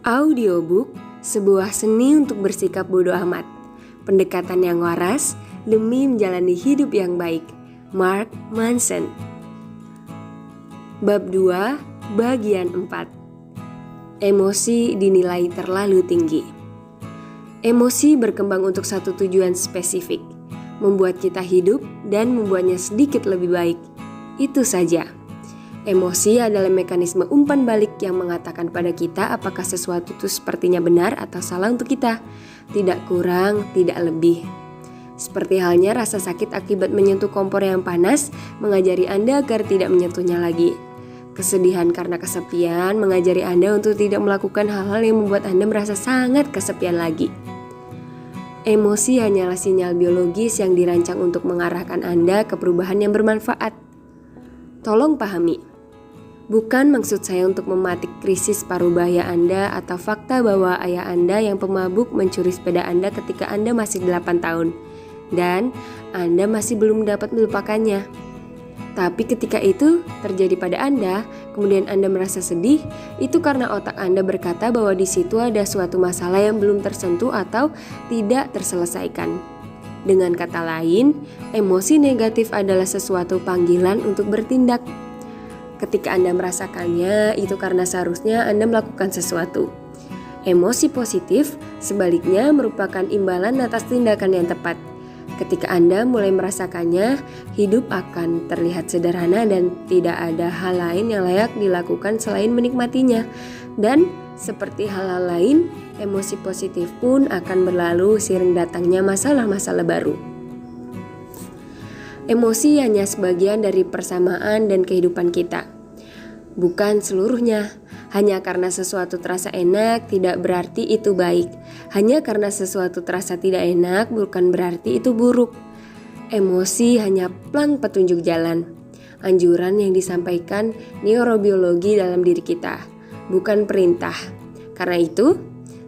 Audiobook, sebuah seni untuk bersikap bodoh amat. Pendekatan yang waras demi menjalani hidup yang baik. Mark Manson. Bab 2, bagian 4. Emosi dinilai terlalu tinggi. Emosi berkembang untuk satu tujuan spesifik, membuat kita hidup dan membuatnya sedikit lebih baik. Itu saja. Emosi adalah mekanisme umpan balik yang mengatakan pada kita apakah sesuatu itu sepertinya benar atau salah untuk kita. Tidak kurang, tidak lebih. Seperti halnya rasa sakit akibat menyentuh kompor yang panas mengajari Anda agar tidak menyentuhnya lagi. Kesedihan karena kesepian mengajari Anda untuk tidak melakukan hal-hal yang membuat Anda merasa sangat kesepian lagi. Emosi hanyalah sinyal biologis yang dirancang untuk mengarahkan Anda ke perubahan yang bermanfaat. Tolong pahami. Bukan maksud saya untuk mematik krisis paruh baya Anda atau fakta bahwa ayah Anda yang pemabuk mencuri sepeda Anda ketika Anda masih 8 tahun dan Anda masih belum dapat melupakannya. Tapi ketika itu terjadi pada Anda, kemudian Anda merasa sedih, itu karena otak Anda berkata bahwa di situ ada suatu masalah yang belum tersentuh atau tidak terselesaikan. Dengan kata lain, emosi negatif adalah sesuatu panggilan untuk bertindak. Ketika Anda merasakannya, itu karena seharusnya Anda melakukan sesuatu. Emosi positif, sebaliknya, merupakan imbalan atas tindakan yang tepat. Ketika Anda mulai merasakannya, hidup akan terlihat sederhana dan tidak ada hal lain yang layak dilakukan selain menikmatinya. Dan seperti hal-hal lain, emosi positif pun akan berlalu seiring datangnya masalah-masalah baru. Emosi hanya sebagian dari persamaan dan kehidupan kita. Bukan seluruhnya. Hanya karena sesuatu terasa enak tidak berarti itu baik. Hanya karena sesuatu terasa tidak enak bukan berarti itu buruk. Emosi hanya plang petunjuk jalan. Anjuran yang disampaikan neurobiologi dalam diri kita, bukan perintah. Karena itu,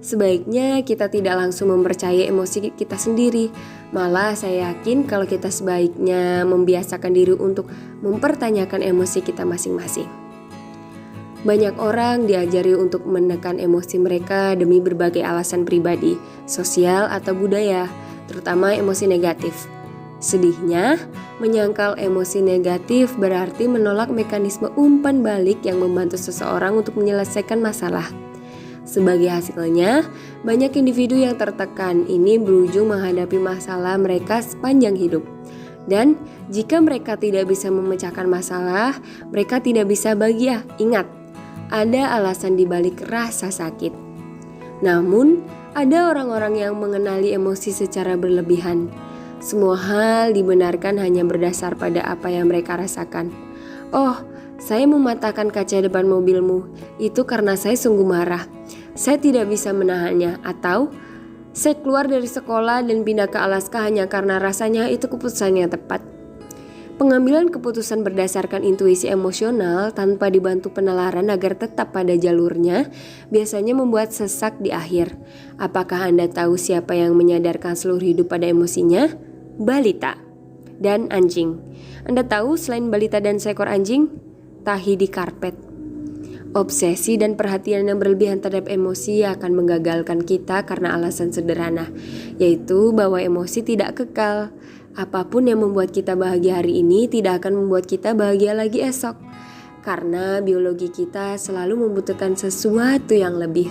sebaiknya kita tidak langsung mempercayai emosi kita sendiri. Malah saya yakin kalau kita sebaiknya membiasakan diri untuk mempertanyakan emosi kita masing-masing. Banyak orang diajari untuk menekan emosi mereka demi berbagai alasan pribadi, sosial atau budaya, terutama emosi negatif. Sedihnya, menyangkal emosi negatif berarti menolak mekanisme umpan balik yang membantu seseorang untuk menyelesaikan masalah. Sebagai hasilnya, banyak individu yang tertekan ini berujung menghadapi masalah mereka sepanjang hidup. Dan jika mereka tidak bisa memecahkan masalah, mereka tidak bisa bahagia. Ingat, ada alasan dibalik rasa sakit. Namun, ada orang-orang yang mengenali emosi secara berlebihan. Semua hal dibenarkan hanya berdasar pada apa yang mereka rasakan. Oh, saya mematahkan kaca depan mobilmu, itu karena saya sungguh marah. Saya tidak bisa menahannya. Atau, saya keluar dari sekolah dan pindah ke Alaska hanya karena rasanya itu keputusan yang tepat. Pengambilan keputusan berdasarkan intuisi emosional tanpa dibantu penalaran agar tetap pada jalurnya biasanya membuat sesak di akhir. Apakah Anda tahu siapa yang menyadarkan seluruh hidup pada emosinya? Balita dan anjing. Anda tahu selain balita dan seekor anjing? Tahi di karpet. Obsesi dan perhatian yang berlebihan terhadap emosi akan menggagalkan kita karena alasan sederhana, yaitu bahwa emosi tidak kekal. Apapun yang membuat kita bahagia hari ini tidak akan membuat kita bahagia lagi esok, karena biologi kita selalu membutuhkan sesuatu yang lebih.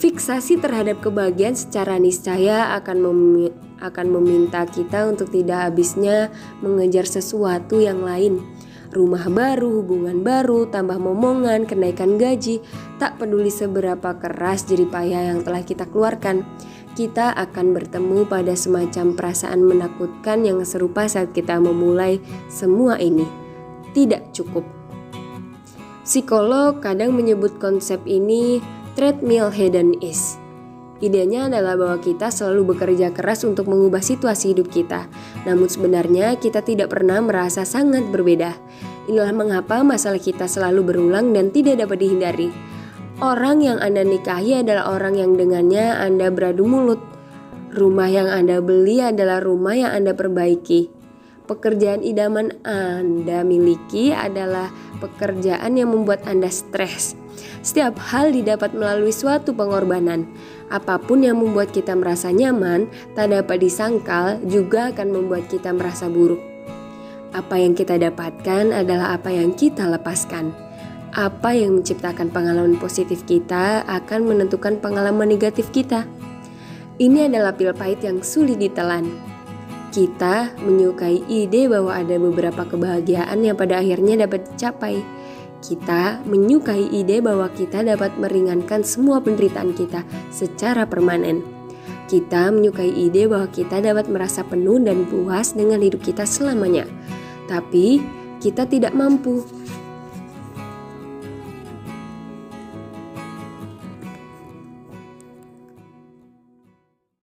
Fiksasi terhadap kebahagiaan secara niscaya akan meminta kita untuk tidak habisnya mengejar sesuatu yang lain. Rumah baru, hubungan baru, tambah momongan, kenaikan gaji, tak peduli seberapa keras jeripayah yang telah kita keluarkan, kita akan bertemu pada semacam perasaan menakutkan yang serupa saat kita memulai semua ini. Tidak cukup. Psikolog kadang menyebut konsep ini treadmill hedonism. Idenya adalah bahwa kita selalu bekerja keras untuk mengubah situasi hidup kita, namun sebenarnya kita tidak pernah merasa sangat berbeda. Inilah mengapa masalah kita selalu berulang dan tidak dapat dihindari. Orang yang Anda nikahi adalah orang yang dengannya Anda beradu mulut. Rumah yang Anda beli adalah rumah yang Anda perbaiki. Pekerjaan idaman Anda miliki adalah pekerjaan yang membuat Anda stres. Setiap hal didapat melalui suatu pengorbanan. Apapun yang membuat kita merasa nyaman, tak dapat disangkal juga akan membuat kita merasa buruk. Apa yang kita dapatkan adalah apa yang kita lepaskan. Apa yang menciptakan pengalaman positif kita akan menentukan pengalaman negatif kita. Ini adalah pil pahit yang sulit ditelan. Kita menyukai ide bahwa ada beberapa kebahagiaan yang pada akhirnya dapat dicapai. Kita menyukai ide bahwa kita dapat meringankan semua penderitaan kita secara permanen. Kita menyukai ide bahwa kita dapat merasa penuh dan puas dengan hidup kita selamanya. Tapi kita tidak mampu.